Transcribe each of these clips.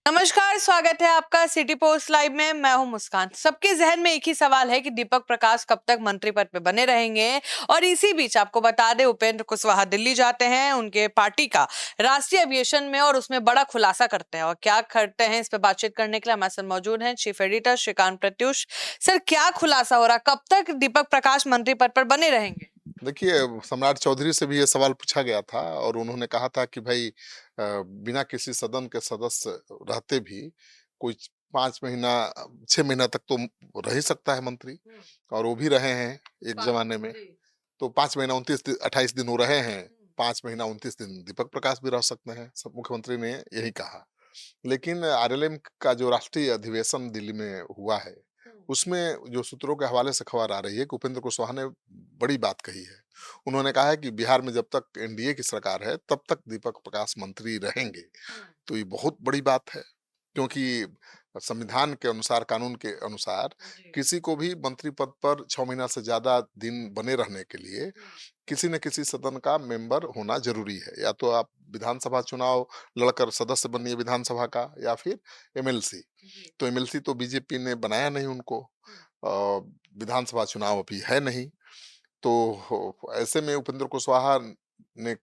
नमस्कार, स्वागत है आपका सिटी पोस्ट लाइव में। मैं हूं मुस्कान। सबके जहन में एक ही सवाल है कि दीपक प्रकाश कब तक मंत्री पद पे बने रहेंगे। और इसी बीच आपको बता दें, उपेंद्र कुशवाहा दिल्ली जाते हैं उनके पार्टी का राष्ट्रीय अधिवेशन में, और उसमें बड़ा खुलासा करते हैं। और क्या करते हैं, इस पे बातचीत करने के लिए हमारे साथ मौजूद हैं chief editor Shrikant Pratyush. Sir, क्या खुलासा हो रहा, कब तक दीपक प्रकाश मंत्री पद पर बने रहेंगे? देखिए, सम्राट चौधरी से भी ये सवाल पूछा गया था और उन्होंने कहा था कि भाई बिना किसी सदन के सदस्य रहते भी कोई 5 महीना 6 महीना तक तो रह ही सकता है मंत्री। और वो भी रहे हैं एक ज़माने में। तो 5 महीना 29 दिन 28 दिन वो रहे हैं, 5 महीना 29 दिन दीपक प्रकाश भी रह सकते हैं, सब मुख्यमंत्री ने यही कहा। लेकिन आरएलएम का जो राष्ट्रीय अधिवेशन दिल्ली में हुआ है, उसमें जो सूत्रों के हवाले से खबर आ रही है कि उपेंद्र कुशवाहा ने बड़ी बात कही है। उन्होंने कहा है कि बिहार में जब तक एनडीए की सरकार है, तब तक दीपक प्रकाश मंत्री रहेंगे। तो ये बहुत बड़ी बात है, क्योंकि संविधान के अनुसार, कानून के अनुसार किसी को भी मंत्री पद पर 6 महीना से ज़्यादा दिन बने रहने के लिए किसी न किसी सदन का मेंबर होना ज़रूरी है। या तो आप विधानसभा चुनाव लड़कर सदस्य बनिए विधानसभा का, या फिर एमएलसी। तो एमएलसी तो बीजेपी ने बनाया नहीं उनको। विधानसभा चुनाव अभी है नहीं। तो ऐसे में उपेंद्र कुशवाहा ने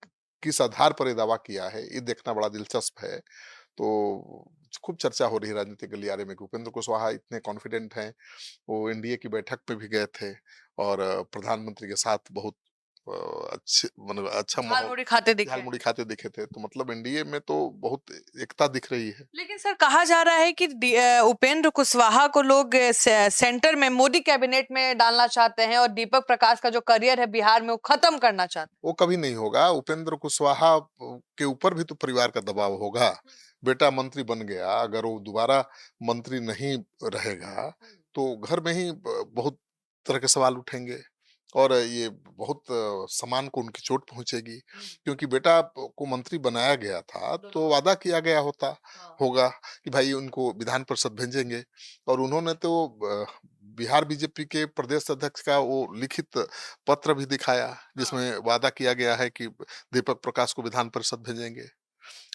किस आधार पर ये दावा किया है, ये देखना बड़ा दिलचस्प है। तो खूब चर्चा हो रही है राजनीतिक गलियारे में कि उपेंद्र कुशवाहा इतने कॉन्फिडेंट हैं। वो एनडीए की बैठक पे भी गए थे और प्रधानमंत्री के साथ बहुत अच्छे, मतलब अच्छा माहौल, झालमुड़ी खाते दिखे। झालमुड़ी खाते दिखे थे। तो मतलब एनडीए में तो बहुत एकता दिख रही है। लेकिन सर, कहा जा रहा है कि उपेंद्र कुशवाहा को लोग सेंटर में मोदी कैबिनेट में डालना चाहते हैं, और दीपक प्रकाश का जो करियर है बिहार में वो खत्म करना चाहते वो कभी नहीं होगा। उपेंद्र कुशवाहा के ऊपर भी तो परिवार का दबाव होगा। बेटा मंत्री बन गया, अगर वो दोबारा मंत्री नहीं रहेगा, तो घर में ही बहुत तरह के सवाल उठेंगे और ये बहुत सम्मान को उनकी चोट पहुँचेगी। क्योंकि बेटा को मंत्री बनाया गया था, तो वादा किया गया होगा कि भाई उनको विधान परिषद भेजेंगे। और उन्होंने तो बिहार बीजेपी के प्रदेश अध्यक्ष का वो लिखित पत्र भी दिखाया, जिसमें वादा किया गया है कि दीपक प्रकाश को विधान परिषद भेजेंगे।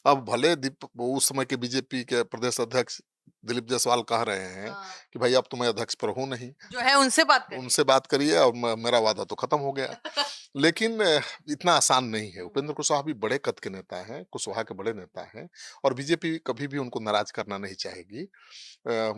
अब भले वो उस समय के बीजेपी के प्रदेश अध्यक्ष दिलीप जायसवाल कह रहे हैं कि भाई अब तो मैं अध्यक्ष पर हूँ नहीं, जो है उनसे बात करिए। उनसे बात करिए और मेरा वादा तो खत्म हो गया। लेकिन इतना आसान नहीं है। उपेंद्र कुशवाहा भी बड़े कद के नेता हैं, कुशवाहा के बड़े नेता हैं, और बीजेपी कभी भी उनको नाराज करना नहीं चाहेगी।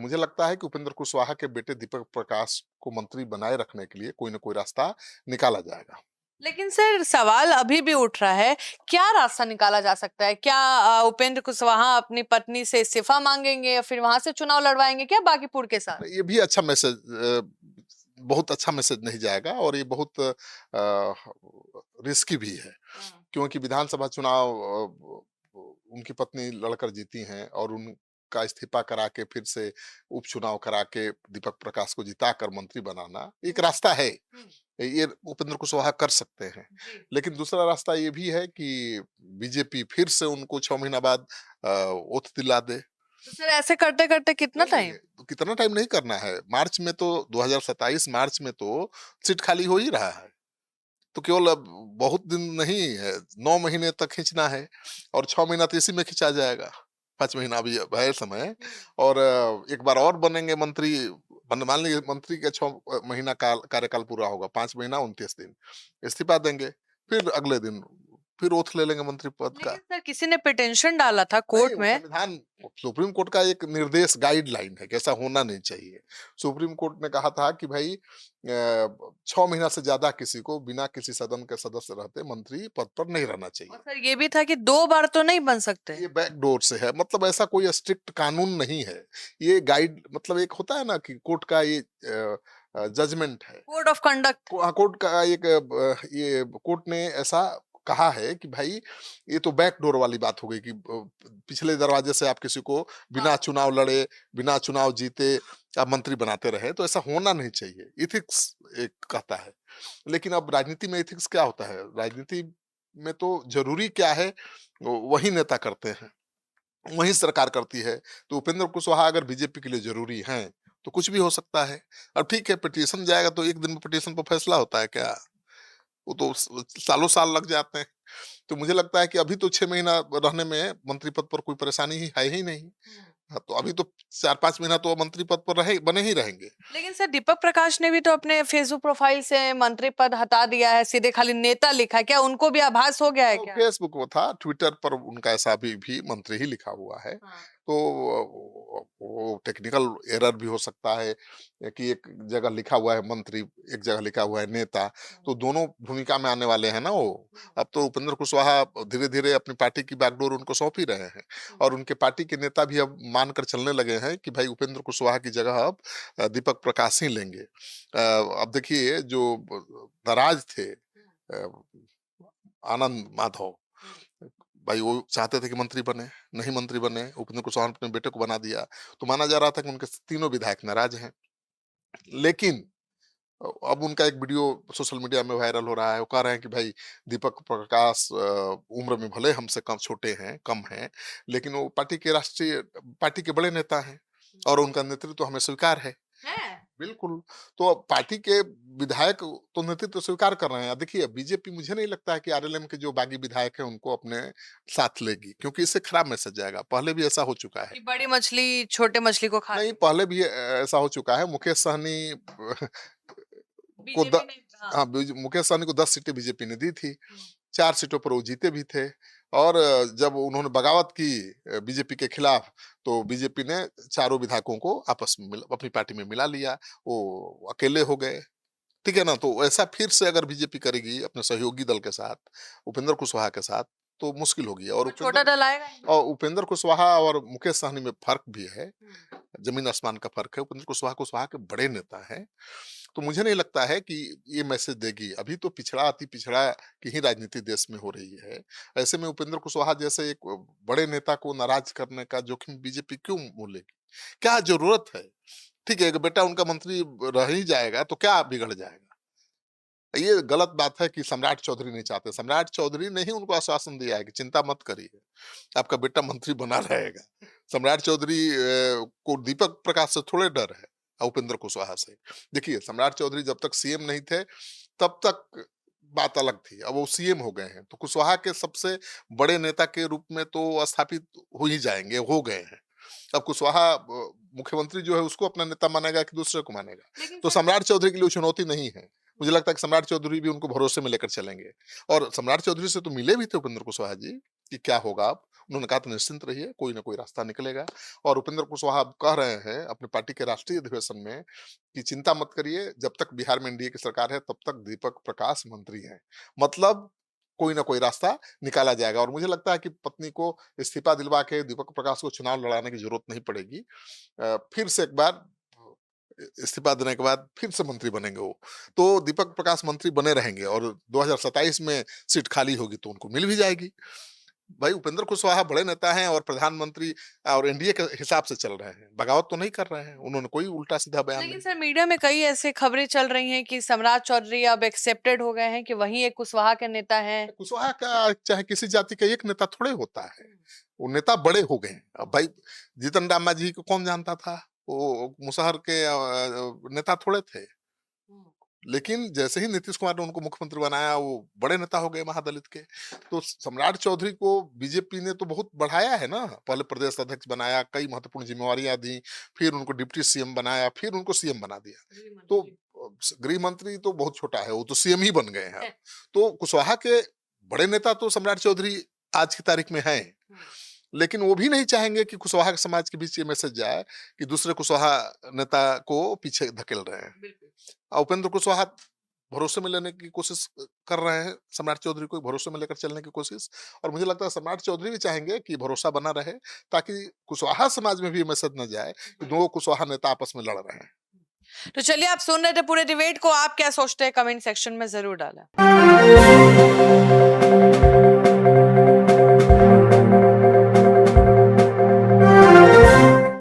मुझे लगता है कि उपेंद्र कुशवाहा के बेटे दीपक प्रकाश को मंत्री बनाए रखने के लिए कोई ना कोई रास्ता निकाला जाएगा। लेकिन सर, सवाल अभी भी उठ रहा है, क्या रास्ता निकाला जा सकता है? क्या उपेंद्र कुशवाहा अपनी पत्नी से इस्तीफा मांगेंगे, या फिर वहां से चुनाव लड़वाएंगे क्या बाकीपुर के साथ? ये भी अच्छा मैसेज, बहुत अच्छा मैसेज नहीं जाएगा और ये बहुत रिस्की भी है। क्योंकि विधानसभा चुनाव उनकी पत्नी लड़कर जीती हैं और उनका इस्तीफा करा के फिर से उपचुनाव करा के दीपक प्रकाश को जिताकर मंत्री बनाना एक रास्ता है। ये उपेंद्र कुशवाहा कर सकते हैं। लेकिन दूसरा रास्ता ये भी है कि बीजेपी फिर से उनको 6 महीना बाद ओथ दिला दे। तो सर, ऐसे करते करते कितना नहीं, नहीं, टाइम? तो कितना टाइम नहीं करना है। मार्च में तो 2027 मार्च में तो सीट खाली हो ही रहा है। तो केवल अब बहुत दिन नहीं है, 9 महीने तक खींचना है और 6 महीना तो इसी में खिंचा जाएगा। 5 महीना अभी अब है समय। और एक बार और बनेंगे मंत्री। मान लीजिए मंत्री का 6 महीना कार्यकाल पूरा होगा, 5 महीना 29 दिन। इस्तीफा देंगे, फिर अगले दिन फिर ओथ ले लेंगे मंत्री पद का। लेकिन सर, किसी ने पिटीशन डाला था नहीं, कोर्ट वो में। संविधान, सुप्रीम कोर्ट का एक निर्देश गाइडलाइन है कि ऐसा होना नहीं चाहिए। सुप्रीम कोर्ट ने कहा था कि भाई 6 महीना से ज्यादा किसी को बिना किसी सदन के सदस्य रहते मंत्री पद पर नहीं रहना और चाहिए। सर, ये भी था कि 2 बार तो नहीं बन सकते। ये बैकडोर से है, मतलब ऐसा कोई स्ट्रिक्ट कानून नहीं है। ये गाइड, मतलब एक होता है ना कि कोर्ट का ये जजमेंट है। Code of conduct. कोर्ट का एक ये कोर्ट ने ऐसा कहा है कि भाई ये तो बैकडोर वाली बात हो गई कि पिछले दरवाजे से आप किसी को बिना हाँ। चुनाव लड़े, बिना चुनाव जीते आप मंत्री बनाते रहे, तो ऐसा होना नहीं चाहिए। इथिक्स एक कहता है। लेकिन अब राजनीति में इथिक्स क्या होता है? राजनीति में तो जरूरी क्या है वही नेता करते हैं, वही सरकार करती है। तो उपेंद्र कुशवाहा अगर बीजेपी के लिए जरूरी हैं, तो कुछ भी हो सकता है। अब ठीक है, पिटीशन जाएगा तो एक दिन में पिटीशन पर फैसला होता है क्या? वो तो सालों साल लग जाते हैं। तो मुझे लगता है कि अभी तो 6 महीना रहने में मंत्री पद पर कोई परेशानी ही है ही नहीं। हाँ, तो अभी तो 4-5 महीना तो मंत्री पद पर रहे बने ही रहेंगे। लेकिन सर दीपक प्रकाश ने भी तो अपने फेसबुक प्रोफाइल से मंत्री पद हटा दिया है, सीधे खाली नेता लिखा है। क्या उनको भी आभास हो गया है वो क्या? फेसबुक वो था, ट्विटर पर उनका ऐसा अभी भी मंत्री ही लिखा हुआ है। हाँ। तो वो टेक्निकल एरर भी हो सकता है कि एक जगह लिखा हुआ है मंत्री, एक जगह लिखा हुआ है नेता, तो दोनों भूमिका में आने वाले हैं ना वो। अब तो उपेंद्र कुशवाहा धीरे-धीरे अपनी पार्टी की बागडोर उनको सौंप ही रहे हैं और उनके पार्टी के नेता भी अब मानकर चलने लगे हैं कि भाई उपेंद्र कुशवाहा की जगह अब दीपक प्रकाश ही लेंगे। अब देखिए जो नाराज थे आनंद माधव, भाई वो चाहते थे कि मंत्री बने, नहीं मंत्री बने, उपेंद्र कुशवाहा ने अपने बेटे को बना दिया, तो माना जा रहा था कि उनके तीनों विधायक नाराज हैं। लेकिन अब उनका एक वीडियो सोशल मीडिया में वायरल हो रहा है, वो कह रहे हैं कि भाई दीपक प्रकाश उम्र में भले हमसे कम छोटे हैं, कम हैं, लेकिन वो पार्टी के बड़े नेता हैं और उनका नेतृत्व हमें स्वीकार है। है? बिल्कुल, तो अब पार्टी के विधायक तो नेतृत्व स्वीकार कर रहे हैं। देखिए बीजेपी मुझे नहीं लगता है कि आरएलएम के जो बागी विधायक हैं उनको अपने साथ लेगी, क्योंकि इससे खराब मैसेज जाएगा। पहले भी ऐसा हो चुका है। कि बड़ी मछली छोटे मछली को खा नहीं, जाए। पहले भी ऐसा हो चुका है। मुकेश सहनी को द बीजेपी ने हाँ, हाँ। मुकेश सहनी को 10 सीटें बीजेपी ने दी थी। 4 सीटों पर वो जीते भी थे और जब उन्होंने बगावत की बीजेपी के खिलाफ, तो बीजेपी ने चारों विधायकों को आपस में अपनी पार्टी में मिला लिया। वो अकेले हो गए। ठीक है ना? तो ऐसा फिर से अगर बीजेपी करेगी अपने सहयोगी दल के साथ, उपेंद्र कुशवाहा के साथ, तो मुश्किल होगी और और छोटा दल आएगा ही नहीं। उपेंद्र कुशवाहा और मुकेश सहनी में फ़र्क भी है, हम्म। ज़मीन आसमान का फ़र्क है। उपेंद्र कुशवाहा के बड़े नेता हैं, तो मुझे नहीं लगता है कि ये मैसेज देगी। अभी तो पिछड़ा अति पिछड़ा की ही राजनीति देश में हो रही है। ऐसे में उपेंद्र कुशवाहा जैसे एक बड़े नेता को नाराज़ करने का जोखिम बीजेपी क्यों मोलेगी? क्या ज़रूरत है? ठीक है, अगर बेटा उनका मंत्री रह ही जाएगा, तो क्या बिगड़ जाएगा? ये गलत बात है कि सम्राट चौधरी नहीं चाहते। सम्राट चौधरी ने ही उनको आश्वासन दिया है कि चिंता मत करिए, आपका बेटा मंत्री बना रहेगा। सम्राट चौधरी को दीपक प्रकाश से थोड़े डर है, उपेंद्र कुशवाहा से। देखिए, सम्राट चौधरी जब तक सीएम नहीं थे, तब तक बात अलग थी। अब वो सीएम हो गए हैं, तो कुशवाहा के सबसे बड़े नेता के रूप में तो स्थापित हो ही जाएँगे, हो गए हैं। अब कुशवाहा मुख्यमंत्री जो है उसको अपना नेता मानेगा कि दूसरे को मानेगा? लेकिन तो सर सम्राट चौधरी के लिए चुनौती नहीं है। मुझे लगता है कि सम्राट चौधरी भी उनको भरोसे में लेकर चलेंगे और सम्राट चौधरी से तो मिले भी थे उपेंद्र कुशवाहा जी कि क्या होगा अब? उन्होंने कहा था निश्चिंत रहिए, कोई ना कोई रास्ता निकलेगा और उपेंद्र कुशवाहा अब कह रहे हैं अपनी पार्टी के राष्ट्रीय अधिवेशन में कि चिंता मत करिए, जब तक बिहार में एनडीए की सरकार है तब तक दीपक प्रकाश मंत्री हैं। मतलब कोई ना कोई रास्ता निकाला जाएगा और मुझे लगता है कि पत्नी को इस्तीफा दिलवा के दीपक प्रकाश को चुनाव लड़ाने की जरूरत नहीं पड़ेगी। फिर से एक बार इस्तीफा देने के बाद फिर से मंत्री बनेंगे वो। तो दीपक प्रकाश मंत्री बने रहेंगे और 2027 में सीट खाली होगी तो उनको मिल भी जाएगी। भाई उपेंद्र कुशवाहा बड़े नेता हैं और प्रधानमंत्री और एनडीए के हिसाब से चल रहे हैं। बगावत तो नहीं कर रहे हैं। उन्होंने कोई उल्टा-सीधा बयान लेकिन नहीं सर मीडिया में कई ऐसे खबरें चल रही हैं कि सम्राट चौधरी अब एक्सेप्टेड हो गए हैं कि वही एक कुशवाहा के नेता हैं। कुशवाहा का चाहे किसी जाति का एक नेता थोड़े होता है। वो नेता बड़े हो गए हैं। अब भाई जीतन राम मांझी को कौन जानता था? वो मुसहर के नेता थोड़े थे। लेकिन जैसे ही नीतीश कुमार ने उनको मुख्यमंत्री बनाया, वो बड़े नेता हो गए महादलित के। तो सम्राट चौधरी को बीजेपी ने तो बहुत बढ़ाया है ना। पहले प्रदेश अध्यक्ष बनाया, कई महत्वपूर्ण जिम्मेवारियां दी, फिर उनको डिप्टी सीएम बनाया, फिर उनको सीएम बना दिया। तो गृह मंत्री तो बहुत छोटा है, वो तो सीएम ही बन गए हैं अब। तो कुशवाहा के बड़े नेता तो सम्राट चौधरी आज की तारीख में हैं। लेकिन वो भी नहीं चाहेंगे कि कुशवाहा के समाज के बीच ये मैसेज जाए कि दूसरे कुशवाहा नेता को पीछे धकेल रहे हैं। उपेंद्र कुशवाहा भरोसे में लेने की कोशिश कर रहे हैं, सम्राट चौधरी को भरोसे में लेकर चलने की कोशिश और मुझे लगता है सम्राट चौधरी भी चाहेंगे कि भरोसा बना रहे ताकि कुशवाहा समाज में भी ये मैसेज न जाए कि दो कुशवाहा नेता आपस में लड़ रहे हैं। तो चलिए आप सुन रहे थे पूरे डिबेट को, आप क्या सोचते हैं कमेंट सेक्शन में जरूर डालें।